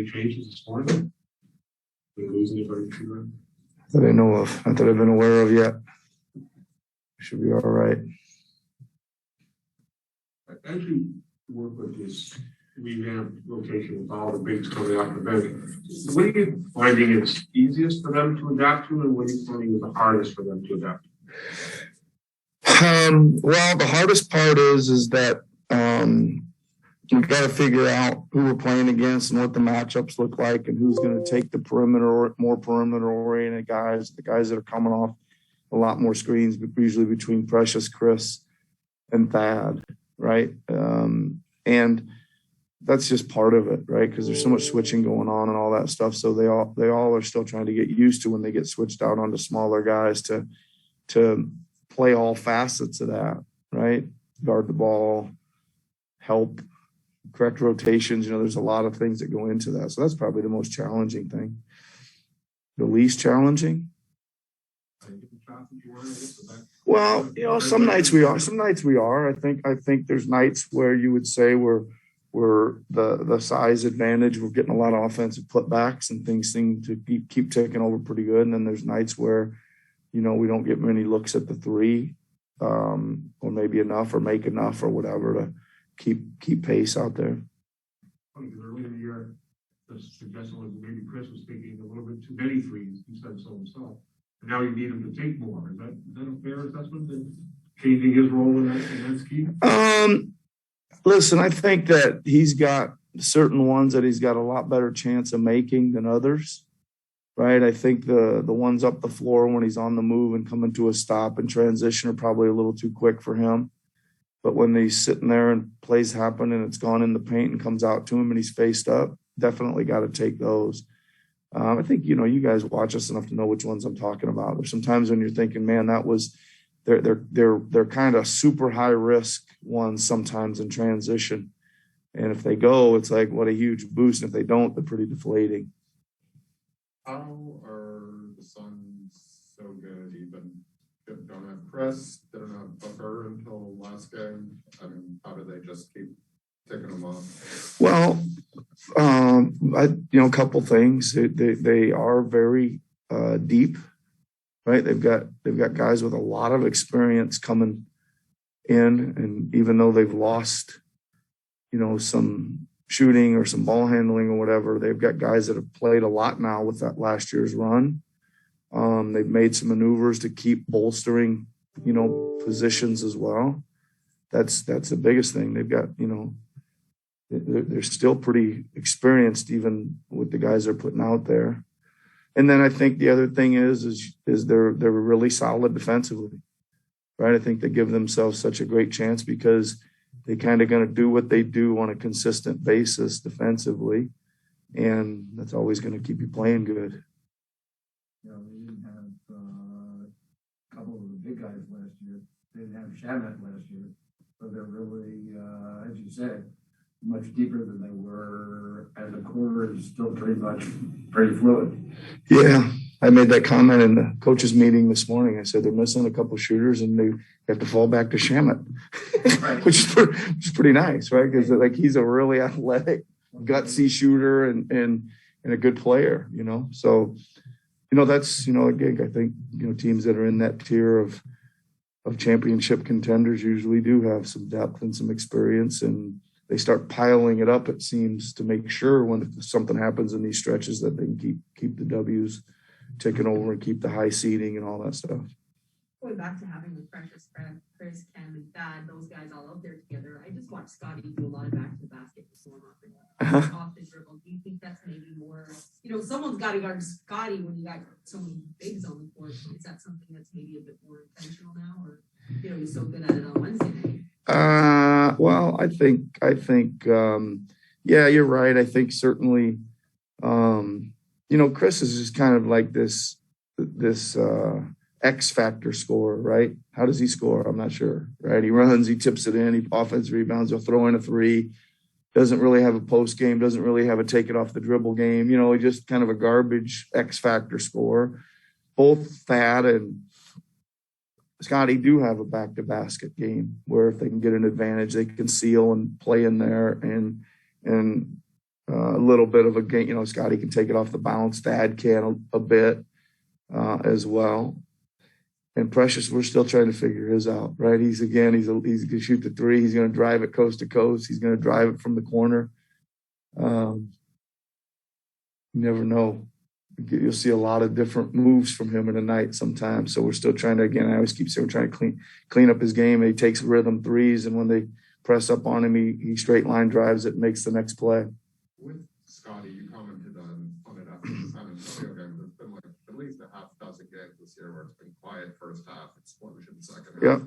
any changes this morning? Did we lose anybody through that? That I know of, not that I've been aware of yet. Should be all right. As you work with this revamped rotation with all the bigs coming out of the bench, what are you finding is easiest for them to adapt to, and what are you finding is the hardest for them to adapt to? Well, the hardest part is that we've got to figure out who we're playing against and what the matchups look like and who's going to take the more perimeter-oriented guys, the guys that are coming off a lot more screens, but usually between Precious, Chris, and Thad, right? And that's just part of it, right? Because there's so much switching going on and all that stuff. So they all are still trying to get used to when they get switched out onto smaller guys to play all facets of that, right? Guard the ball, help, correct rotations. There's a lot of things that go into that. So that's probably the most challenging thing. The least challenging? Well, some nights we are. Some nights we are. I think there's nights where you would say we're the size advantage. We're getting a lot of offensive putbacks and things seem to keep taking over pretty good. And then there's nights where, we don't get many looks at the three, or maybe enough or make enough or whatever to keep pace out there. Earlier in the year, the suggestion was maybe Chris was taking a little bit too many threes. He said so himself. And now you need him to take more. Is that a fair assessment? That changing his role in that scheme? Listen, I think that he's got certain ones that he's got a lot better chance of making than others, right? I think the ones up the floor when he's on the move and coming to a stop and transition are probably a little too quick for him. But when he's sitting there and plays happen and it's gone in the paint and comes out to him and he's faced up, definitely got to take those. I think, you guys watch us enough to know which ones I'm talking about. There's sometimes when you're thinking, man, that was they're kind of super high risk ones sometimes in transition. And if they go, it's like, what a huge boost. And if they don't, they're pretty deflating. How are the Suns so good? Even don't have Chris, don't have Booker until last game. I mean, how do they just keep taking them off? Well, a couple things. They are very deep, right? They've got guys with a lot of experience coming in, and even though they've lost, some shooting or some ball handling or whatever, they've got guys that have played a lot now with that last year's run. They've made some maneuvers to keep bolstering, positions as well. That's the biggest thing. They've got, they're still pretty experienced even with the guys they're putting out there. And then I think the other thing is they're really solid defensively, right? I think they give themselves such a great chance because they kind of going to do what they do on a consistent basis defensively, and that's always going to keep you playing good. They didn't have a couple of the big guys last year. They didn't have Shamet last year, so they're really, as you said, much deeper than they were, and the core is still pretty fluid. Yeah, I made that comment in the coaches meeting this morning. I said they're missing a couple shooters and they have to fall back to Shamet, right. which is pretty nice, right? Because he's a really athletic, gutsy shooter and a good player, So, that's a gig. I think teams that are in that tier of championship contenders usually do have some depth and some experience, and they start piling it up, it seems, to make sure when something happens in these stretches that they can keep the W's ticking over and keep the high seeding and all that stuff. Going back to having the Precious, Chris, Cam, and Thad, those guys all out there together, I just watched Scotty do a lot of back to the basket off the dribble. Do you think that's maybe more, someone's got to guard Scotty when you got so many bigs on the court? Is that something that's maybe a bit more intentional now, or he's so good at it on Wednesday night? Well, I think, yeah, you're right. I think certainly, Chris is just kind of like this X factor scorer, right? How does he score? I'm not sure, right? He runs, he tips it in, he offensive rebounds, he'll throw in a three, doesn't really have a post game, doesn't really have a take it off the dribble game. He's just kind of a garbage X factor scorer. Both Thad and Scotty do have a back to basket game where if they can get an advantage, they can seal and play in there and a little bit of a game. You know, Scotty can take it off the bounce. Thad can a bit as well. And Precious, we're still trying to figure his out, right? He's going to shoot the three. He's going to drive it coast to coast. He's going to drive it from the corner. You never know. You'll see a lot of different moves from him in a night sometimes. So we're still trying to, again, I always keep saying we're trying to clean up his game. He takes rhythm threes, and when they press up on him, he straight line drives it and makes the next play. With Scotty, you commented on it after the San Antonio game. There's been like at least a half dozen games this year where it's been quiet first half, explosion second half. Yeah.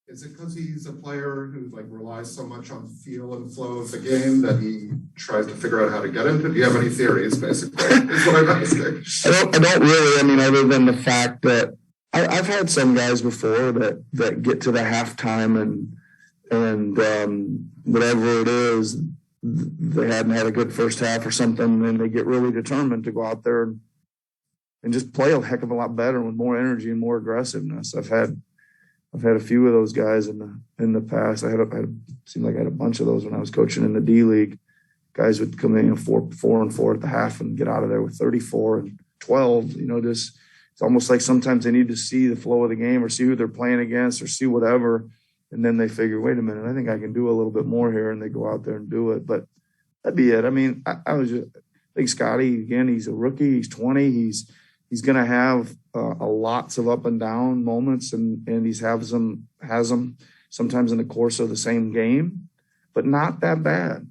Is it because he's a player who like relies so much on feel and flow of the game that he tries to figure out how to get into? Do you have any theories, basically, is what I'm asking? I don't really. I mean, other than the fact that I've had some guys before that get to the halftime and whatever it is, they hadn't had a good first half or something, and they get really determined to go out there and just play a heck of a lot better with more energy and more aggressiveness. I've had a few of those guys in the past. Seemed like I had a bunch of those when I was coaching in the D League. Guys would come in 4-4 at the half and get out of there with 34 and 12. You know, just it's almost like sometimes they need to see the flow of the game or see who they're playing against or see whatever, and then they figure, wait a minute, I think I can do a little bit more here, and they go out there and do it. But that'd be it. I mean, I think Scotty, again, he's a rookie. He's 20. He's going to have lots of up and down moments, and he has them sometimes in the course of the same game, but not that bad,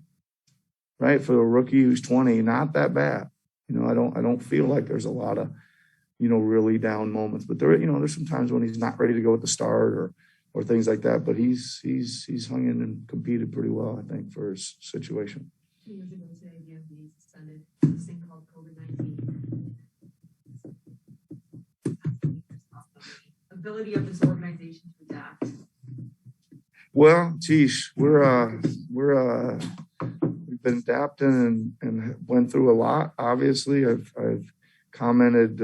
right? For a rookie who's 20, not that bad. You know, I don't feel like there's a lot of, you know, really down moments, but there's some times when he's not ready to go at the start or things like that. But he's hung in and competed pretty well, I think, for his situation. 2 years ago today, the NBA suspended this thing called COVID-19. Ability of this organization to adapt. Well, geez, we've been adapting and went through a lot. Obviously, I've commented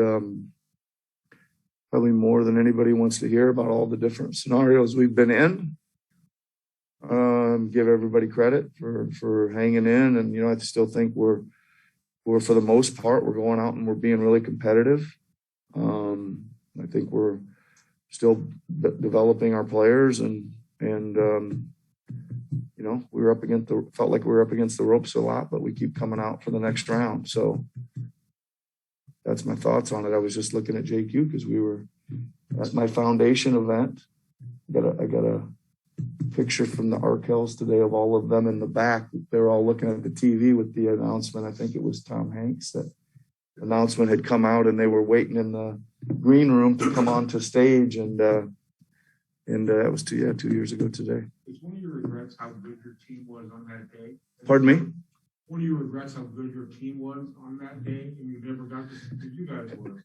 probably more than anybody wants to hear about all the different scenarios we've been in. Give everybody credit for hanging in, and you know, I still think we're for the most part we're going out and we're being really competitive. I think we're still developing our players and you know, felt like we were up against the ropes a lot, but we keep coming out for the next round. So that's my thoughts on it. I was just looking at JQ because we were at my foundation event. I got a picture from the Arkells today of all of them in the back. They're all looking at the TV with the announcement. I think it was Tom Hanks that announcement had come out, and they were waiting in the green room to come onto stage, and that was 2 years ago today. Is one of your regrets how good your team was on that day? Pardon me? One of your regrets how good your team was on that day, and you never got to, because you guys were,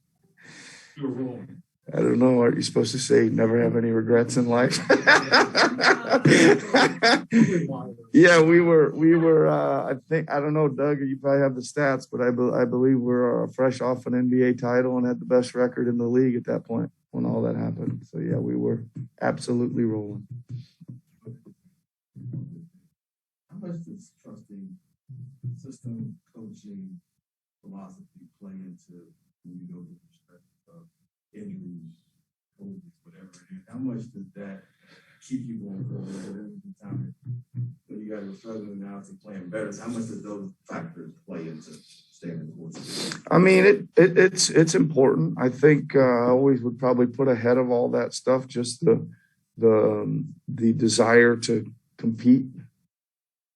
you were rolling. I don't know. Aren't you supposed to say never have any regrets in life? Yeah, we were. I think, I don't know, Doug, you probably have the stats, but I believe we're fresh off an NBA title and had the best record in the league at that point when all that happened. So yeah, we were absolutely rolling. How much does trusting system coaching philosophy play into when you go to the perspective of injuries, COVID, whatever it is? How much does that keep you going forward every time when you guys are struggling now to playing better? How much does those factors play into staying in the course? I mean, it's important. I think I always would probably put ahead of all that stuff just the desire to compete,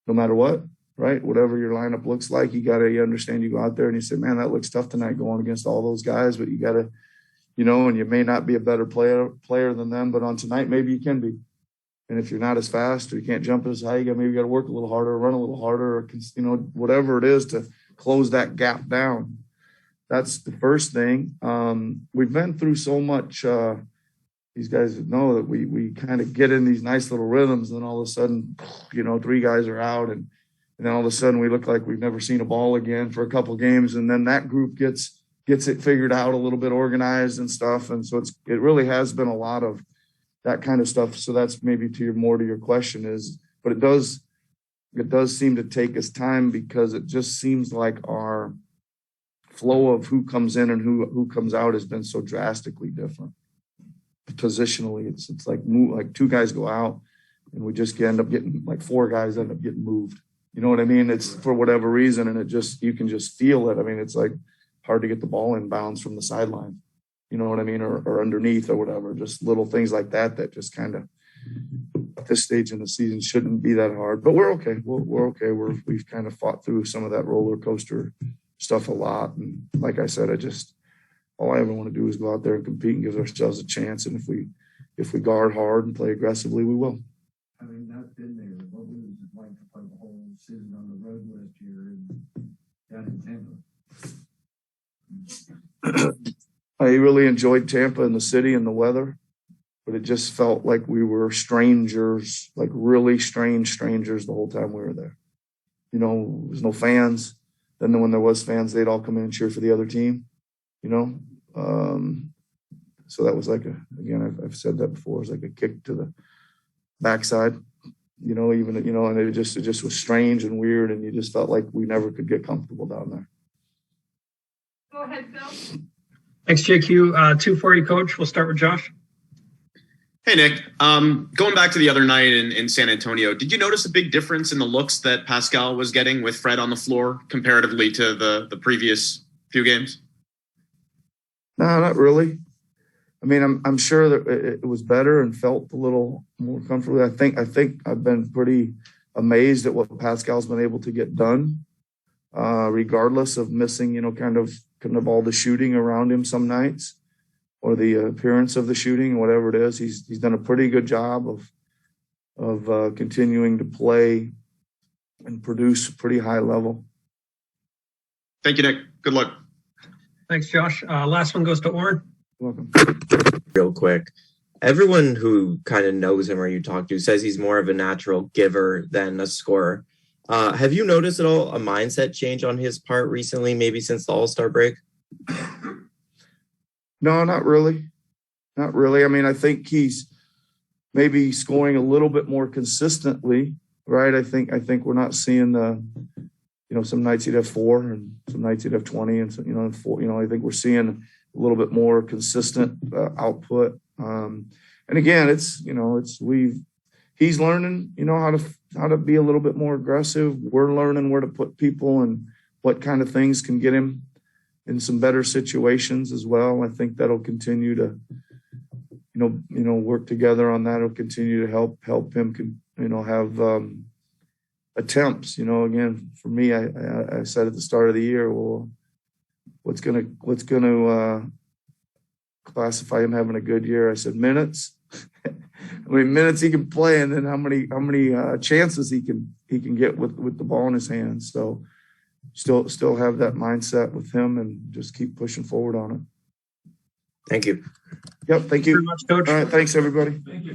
no matter what. Right, whatever your lineup looks like, you understand. You go out there and you say, "Man, that looks tough tonight, going against all those guys." But you got to, you know, and you may not be a better player than them, but on tonight maybe you can be. And if you're not as fast or you can't jump as high, you got to work a little harder, run a little harder, or, you know, whatever it is to close that gap down. That's the first thing. We've been through so much. These guys know that we kind of get in these nice little rhythms, and then all of a sudden, you know, 3 guys are out, and then all of a sudden we look like we've never seen a ball again for a couple of games, and then that group gets it figured out, a little bit organized and stuff, and so it really has been a lot of that kind of stuff. So that's maybe more to your question is, but it does it does seem to take us time because it just seems like our flow of who comes in and who comes out has been so drastically different. Positionally, it's like two guys go out and we just end up getting like four guys end up getting moved. You know what I mean? It's for whatever reason, and you can just feel it. I mean, it's like hard to get the ball in bounds from the sideline. You know what I mean? Or underneath or whatever. Just little things like that just kind of at this stage in the season shouldn't be that hard. But we're okay. We're okay. We've kind of fought through some of that roller coaster stuff a lot. And like I said, all I ever want to do is go out there and compete and give ourselves a chance. And if we guard hard and play aggressively, we will. Having not been there, what was it like to play the whole season on the road last year down in Tampa? I really enjoyed Tampa and the city and the weather, but it just felt like we were strangers, like really strange strangers the whole time we were there. You know, there was no fans. Then when there was fans, they'd all come in and cheer for the other team, you know? So that was like I've said that before, it was like a kick to the backside, you know, and it just was strange and weird. And you just felt like we never could get comfortable down there. Go ahead, Phil. Thanks, JQ. 2 for you, Coach. We'll start with Josh. Hey, Nick. Going back to the other night in San Antonio, did you notice a big difference in the looks that Pascal was getting with Fred on the floor comparatively to the previous few games? No, not really. I mean, I'm sure that it was better and felt a little more comfortable. I think I've been pretty amazed at what Pascal's been able to get done, regardless of missing, you know, kind of all the shooting around him some nights or the appearance of the shooting, whatever it is. He's done a pretty good job of continuing to play and produce pretty high level. Thank you, Nick. Good luck. Thanks, Josh. Last one goes to Oren. Welcome. Real quick, everyone who kind of knows him or you talk to says he's more of a natural giver than a scorer. Have you noticed at all a mindset change on his part recently, maybe since the All-Star break? No, not really. Not really. I mean, I think he's maybe scoring a little bit more consistently, right? I think we're not seeing some nights he'd have 4 and some nights he'd have 20 and so, 4, I think we're seeing a little bit more consistent output. And again, he's learning, how to be a little bit more aggressive. We're learning where to put people and what kind of things can get him in some better situations as well. I think that'll continue to, work together on that. It'll continue to help him, have attempts. Again, for me, I said at the start of the year, well, what's going to classify him having a good year? I said minutes. How many minutes he can play, and then how many chances he can get with the ball in his hands. So still have that mindset with him, and just keep pushing forward on it. Thank you. Yep. Thank you. Very much, Coach. All right. Thanks, everybody. Thank you.